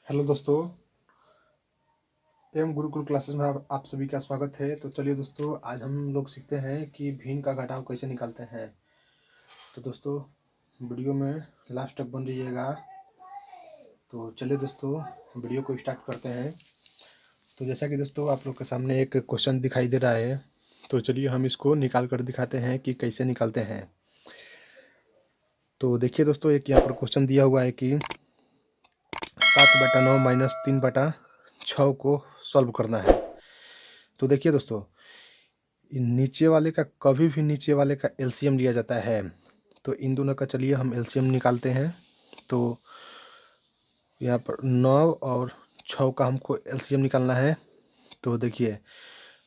Hello दोस्तों, M Gurukul classes में आप सभी का स्वागत है। तो चलिए दोस्तों, आज हम लोग सीखते हैं कि भिन्न का घटाव कैसे निकालते हैं। तो दोस्तों, वीडियो में लास्ट तक बन रहिएगा। तो चलिए दोस्तों, वीडियो को स्टार्ट करते हैं। तो जैसा कि दोस्तों आप लोग के सामने एक क्वेश्चन दिखाई दे रहा है, तो चलिए हम इसको निकाल कर दिखाते हैं कि कैसे निकालते हैं। तो देखिए दोस्तों, एक यहाँ पर क्वेश्चन दिया हुआ है कि 7/9 - 3/6 को सॉल्व करना है। तो देखिए दोस्तों, नीचे वाले का कभी भी नीचे वाले का एलसीएम लिया जाता है। तो इन दोनों का चलिए हम एलसीएम निकालते हैं। तो यहाँ पर 9 और 6 का हमको एलसीएम निकालना है। तो देखिए,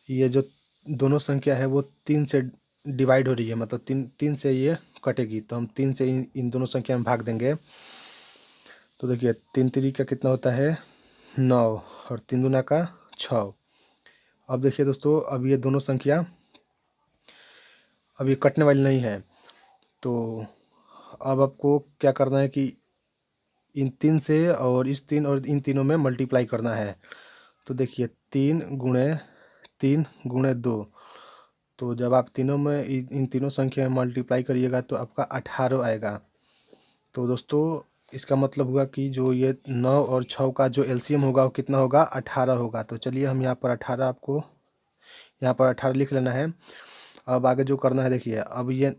ये जो दोनों संख्या है वो 3 से डिवाइड हो रही है, मतलब तीन से ये कटेगी। तो हम 3 से इन दोनों संख्या में भाग देंगे। तो देखिए, 3 3 का कितना होता है 9 और 3 दूना का 6। अब देखिए दोस्तों, अब ये दोनों संख्या अब ये कटने वाली नहीं है। तो अब आपको क्या करना है कि इन 3 से और इस 3 और इन तीनों में मल्टीप्लाई करना है। तो देखिए, 3 × 3 × 2। तो जब आप तीनों में इन तीनों संख्या में मल्टीप्लाई करिएगा तो आपका 18 आएगा। तो दोस्तों, इसका मतलब हुआ कि जो ये 9 और 6 का जो एलसीएम होगा वो कितना होगा 18 होगा। तो चलिए हम यहाँ पर 18 आपको यहाँ पर 18 लिख लेना है। अब आगे जो करना है, देखिए, अब ये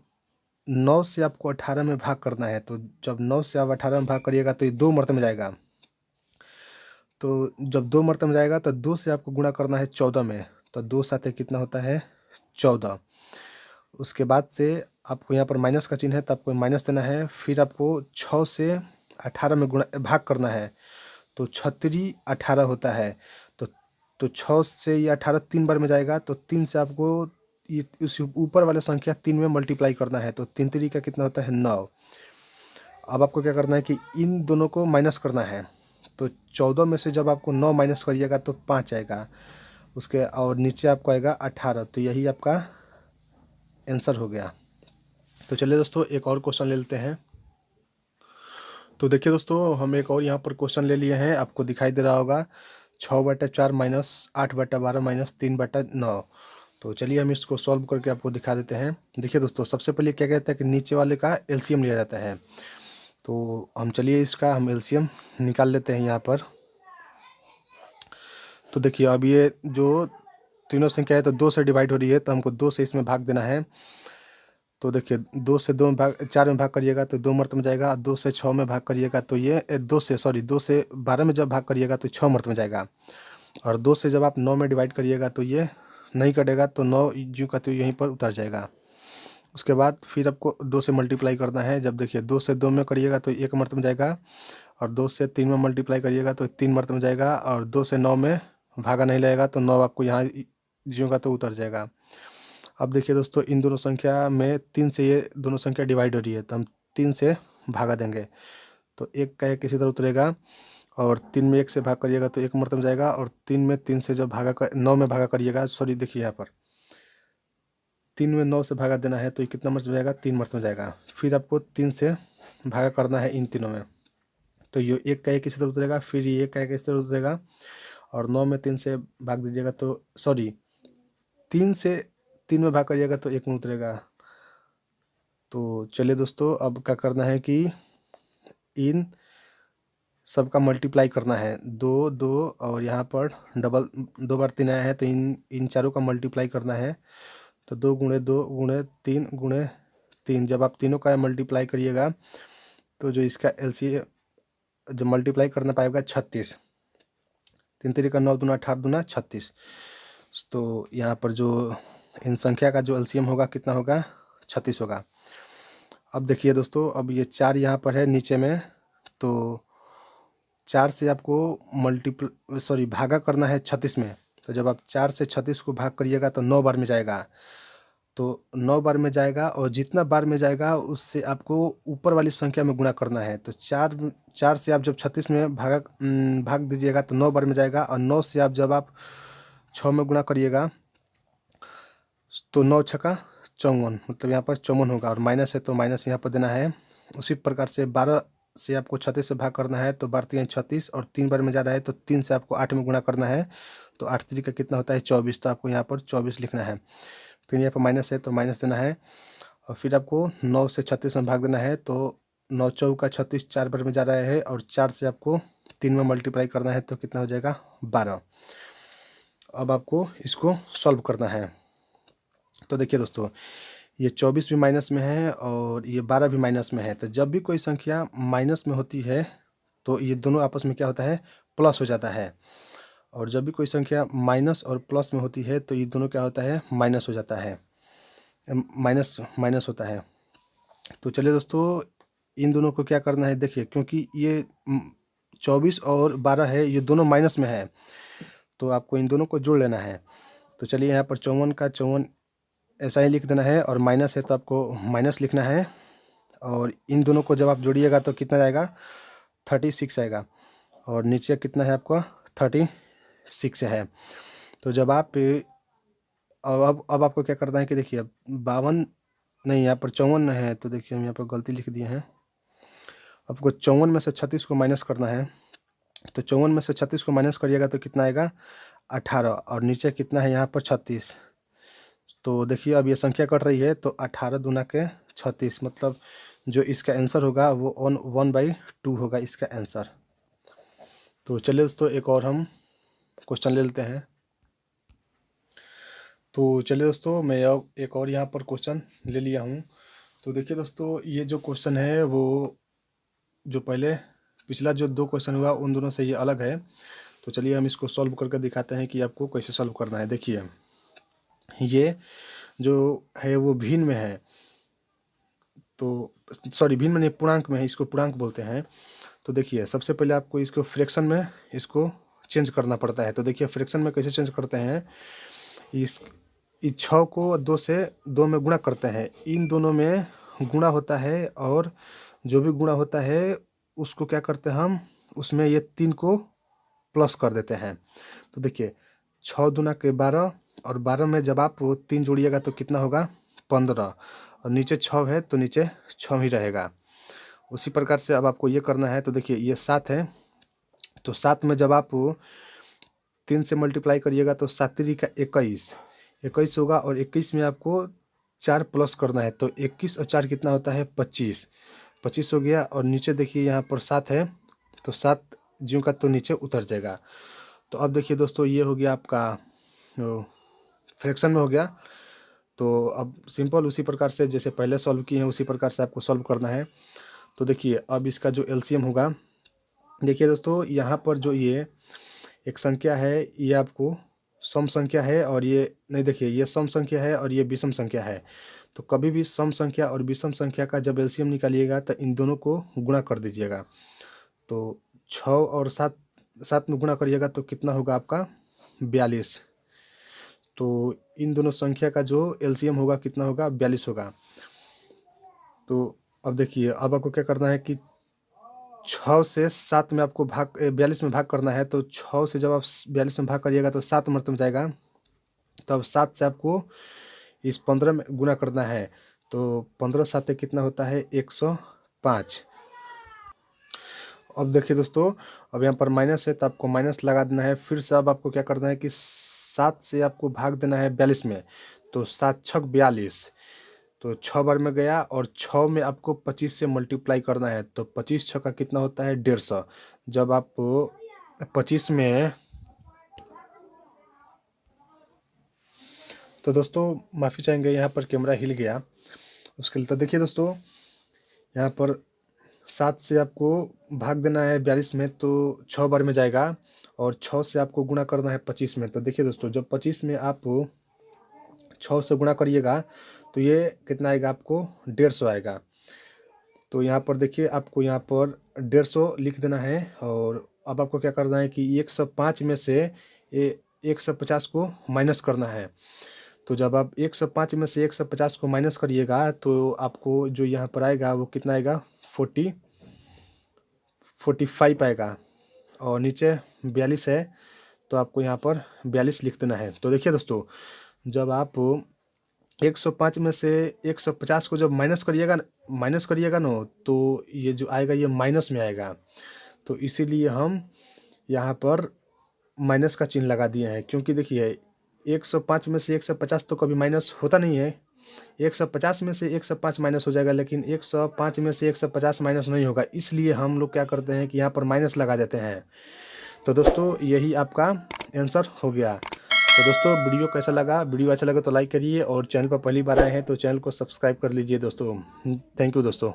9 से आपको 18 में भाग करना है। तो जब 9 से आप 18 में भाग करिएगा तो ये 2 मर्तबे में जाएगा। तो जब 2 मर्तबे में जाएगा तो 2 से आपको गुणा करना है 14 में। तो 2 साथे कितना होता है 14। उसके बाद से आपको यहाँ पर माइनस का चिन्ह है तो आपको माइनस देना है। फिर आपको 6 से 18 में गुणा भाग करना है। तो 6×3 = 18 होता है। तो 6 से ये 18 3 बार में जाएगा। तो 3 से आपको ये उस ऊपर वाले संख्या 3 में मल्टीप्लाई करना है। तो 3 3 का कितना होता है 9। अब आपको क्या करना है कि इन दोनों को माइनस करना है। तो 14 में से जब आपको 9 माइनस करिएगा तो 5 आएगा उसके, और नीचे आपको आएगा 18। तो यही आपका आंसर हो गया। तो चलिए दोस्तों, एक और क्वेश्चन ले लेते हैं। तो देखिए दोस्तों, हम एक और यहाँ पर क्वेश्चन ले लिए हैं, आपको दिखाई दे रहा होगा 6/4 - 8/12 - 3/9। तो चलिए हम इसको सॉल्व करके आपको दिखा देते हैं। देखिए दोस्तों, सबसे पहले क्या कहता है कि नीचे वाले का एलसीएम लिया जाता है। तो हम चलिए इसका हम एलसीएम निकाल लेते हैं यहाँ पर। तो देखिए, अब ये जो तीनों संख्या है तो 2 से डिवाइड हो रही है, तो हमको 2 से इसमें भाग देना है। तो देखिए, 2 से 4 में भाग करिएगा तो 2 मर्तबे में जाएगा। 2 से 6 में भाग करिएगा तो ये 2 से 12 में जब भाग करिएगा तो 6 मर्तबे में जाएगा। और 2 से जब आप 9 में डिवाइड करिएगा तो ये नहीं कटेगा, तो 9 ज्यों का त्यों यहीं पर उतर जाएगा। उसके बाद फिर आपको 2 से मल्टीप्लाई करना है। जब देखिए 2 से 2 में करिएगा तो 1 मर्तबे में जाएगा, और 2 से 3 में मल्टीप्लाई करिएगा तो 3 मर्तबे में जाएगा, और 2 से 9 में भागा नहीं लगेगा तो 9 आपको यहाँ ज्यों का त्यों उतर जाएगा। अब देखिए दोस्तों, इन दोनों संख्या में 3 से ये दोनों संख्या डिवाइड हो रही है, तो हम 3 से भागा देंगे। तो 1 का 1 इसी तरह उतरेगा, और 3 में 1 से भाग करिएगा तो 1 मर्तबे में जाएगा, और 3 में 3 से जब 9 में भागा करिएगा, सॉरी देखिए यहाँ पर 3 में 9 से भागा देना है तो ये कितना मर्तबे जाएगा 3 मर्तबे में जाएगा। फिर आपको 3 से भागा करना है इन तीनों में। तो ये 1 का 1 इसी तरह उतरेगा, फिर ये 1 का 1 इसी तरह उतरेगा, और 9 में 3 से भाग दीजिएगा तो सॉरी 3 से 3 में भाग करिएगा तो 1 में उतरेगा। तो चलिए दोस्तों, अब क्या करना है कि इन सबका मल्टीप्लाई करना है। 2 2 और यहाँ पर डबल 2 बार 3 आया है, तो इन चारों का मल्टीप्लाई करना है। तो 2 × 2 × 3 × 3, जब आप तीनों का मल्टीप्लाई करिएगा तो जो इसका एलसीएम जो मल्टीप्लाई करना पाएगा 36। 3 3 का 9 दूना 18 दूना 36। तो यहाँ पर जो इन संख्या का जो एलसीएम होगा कितना होगा 36 होगा। अब देखिए दोस्तों, अब ये 4 यहाँ पर है नीचे में, तो 4 से आपको भागा करना है 36 में। तो जब आप 4 से 36 को भाग करिएगा तो 9 बार में जाएगा। तो 9 बार में जाएगा, और जितना बार में जाएगा उससे आपको ऊपर वाली संख्या में गुणा करना है। तो 4 से आप जब 36 में भाग दीजिएगा तो 9 बार में जाएगा, और 9 से जब आप 6 में गुणा करिएगा तो 9 छक्का 54, मतलब यहाँ पर 54 होगा, और माइनस है तो माइनस यहाँ पर देना है। उसी प्रकार से 12 से आपको 36 से भाग करना है तो 12 36 और 3 बार में जा रहा है तो 3 से आपको 8 में गुणा करना है तो 8 3 का कितना होता है 24। तो आपको यहाँ पर 24 लिखना है। फिर यहाँ पर माइनस है तो माइनस देना है और फिर आपको 9 से 36 में भाग देना है तो 9 चौका 36 4 बार में जा रहा है और 4 से आपको 3 में मल्टीप्लाई करना है तो कितना हो जाएगा 12। अब आपको इसको सॉल्व करना है। तो देखिए दोस्तों, ये 24 भी माइनस में है और ये 12 भी माइनस में है। तो जब भी कोई संख्या माइनस में होती है तो ये दोनों आपस में क्या होता है प्लस हो जाता है, और जब भी कोई संख्या माइनस और प्लस में होती है तो ये दोनों क्या होता है माइनस हो जाता है, माइनस माइनस होता है। तो चलिए दोस्तों, इन दोनों को क्या करना है, देखिए क्योंकि ये 24 और 12 है, ये दोनों माइनस में है तो आपको इन दोनों को जोड़ लेना है। तो चलिए यहाँ पर 54 का 54 ऐसा ही लिख देना है और माइनस है तो आपको माइनस लिखना है, और इन दोनों को जब आप जोड़िएगा तो कितना आएगा 36 आएगा, और नीचे कितना है आपका 36 है। तो जब आप अब आपको क्या करना है कि देखिए 52 नहीं, यहाँ पर 54 है तो देखिए हम यहाँ पर गलती लिख दिए हैं। आपको 54 में से 36 को माइनस करना है, तो 54 में से 36 को माइनस करिएगा तो कितना आएगा 18, और नीचे कितना है यहाँ पर 36। तो देखिए अब ये संख्या कट रही है तो 18 दूना के 36, मतलब जो इसका आंसर होगा वो 1/2 होगा इसका आंसर। तो चलिए दोस्तों, एक और हम क्वेश्चन ले लेते हैं। तो चलिए दोस्तों, मैं अब एक और यहाँ पर क्वेश्चन ले लिया हूँ। तो देखिए दोस्तों, ये जो क्वेश्चन है वो जो पहले पिछला जो 2 क्वेश्चन हुआ उन दोनों से ये अलग है। तो चलिए हम इसको सॉल्व करके दिखाते हैं कि आपको कैसे सॉल्व करना है। देखिए ये जो है वो भिन्न में है, तो सॉरी भिन्न में नहीं, पूर्णांक में है, इसको पूर्णांक बोलते हैं। तो देखिए सबसे पहले आपको इसको फ्रैक्शन में इसको चेंज करना पड़ता है। तो देखिए फ्रैक्शन में कैसे चेंज करते हैं, इस 6 को 2 से 2 में गुणा करते हैं, इन दोनों में गुणा होता है, और जो भी गुणा होता है उसको क्या करते हैं हम, उसमें ये 3 को प्लस कर देते हैं। तो देखिए 6 दूना के 12, और 12 में जब आप 3 जोड़िएगा तो कितना होगा 15, और नीचे 6 है तो नीचे 6 ही रहेगा। उसी प्रकार से अब आपको ये करना है। तो देखिए ये 7 है, तो 7 में जब आप 3 से मल्टीप्लाई करिएगा तो 7 3 का 21 होगा, और 21 में आपको 4 प्लस करना है, तो 21 और 4 कितना होता है 25 हो गया। और नीचे देखिए यहाँ पर 7 है तो 7 ज्यों का तो नीचे उतर जाएगा। तो अब देखिए दोस्तों, ये हो गया आपका फ्रैक्शन में हो गया। तो अब सिंपल उसी प्रकार से जैसे पहले सॉल्व किए हैं उसी प्रकार से आपको सॉल्व करना है। तो देखिए अब इसका जो एलसीएम होगा, देखिए दोस्तों यहाँ पर जो ये एक संख्या है ये आपको सम संख्या है, और ये नहीं, देखिए ये सम संख्या है और ये विषम संख्या है। तो कभी भी सम संख्या और विषम संख्या का जब एलसीएम निकालिएगा तो इन दोनों को गुणा कर दीजिएगा। तो 6 और 7 में गुणा करिएगा तो कितना होगा आपका 42। तो इन दोनों संख्या का जो एलसीएम होगा कितना होगा 42 होगा। तो अब देखिए अब आपको क्या करना है कि 6 से 7 में आपको 42 में भाग करना है। तो 6 से जब आप 42 में भाग करिएगा तो 7 मरतबा जाएगा, तो अब 7 से आपको इस 15 में गुणा करना है। तो 15 7 कितना होता है 105। अब देखिए दोस्तों, अब यहाँ पर माइनस है तो आपको माइनस लगा देना है। फिर से अब आपको क्या करना है कि 7 से आपको भाग देना है 42 में, तो 7 6 42, तो 6 बार में गया, और 6 में आपको 25 से मल्टीप्लाई करना है। तो 25 6 का कितना होता है 150। जब आप 25 में, तो दोस्तों माफ़ी चाहेंगे यहाँ पर कैमरा हिल गया उसके लिए। तो देखिए दोस्तों यहाँ पर 7 से आपको भाग देना है 42 में तो 6 बार में जाएगा, और 6 से आपको गुणा करना है 25 में। तो देखिए दोस्तों जब 25 में आप 6 से गुणा करिएगा तो ये कितना आएगा आपको 150 आएगा। तो यहाँ पर देखिए आपको यहाँ पर 150 लिख देना है, और अब आपको क्या करना है कि 105 में से 150 को माइनस करना है। तो जब आप 105 में से 150 को माइनस करिएगा तो आपको जो यहाँ पर आएगा वो कितना आएगा 45 आएगा, और नीचे 42 है तो आपको यहाँ पर 42 लिख देना है। तो देखिए दोस्तों जब आप 105 में से 150 को जब माइनस करिएगा ना, तो ये जो आएगा ये माइनस में आएगा। तो इसीलिए हम यहाँ पर माइनस का चिन्ह लगा दिए हैं, क्योंकि देखिए 105 में से 150 तो कभी माइनस होता नहीं है। 150 में से 105 माइनस हो जाएगा, लेकिन 105 में से 150 माइनस नहीं होगा। इसलिए हम लोग क्या करते हैं कि यहाँ पर माइनस लगा देते हैं। तो दोस्तों यही आपका आंसर हो गया। तो दोस्तों वीडियो कैसा लगा? वीडियो अच्छा लगा तो लाइक करिए, और चैनल पर पहली बार आए हैं तो चैनल को सब्सक्राइब कर लीजिए दोस्तों। थैंक यू दोस्तों।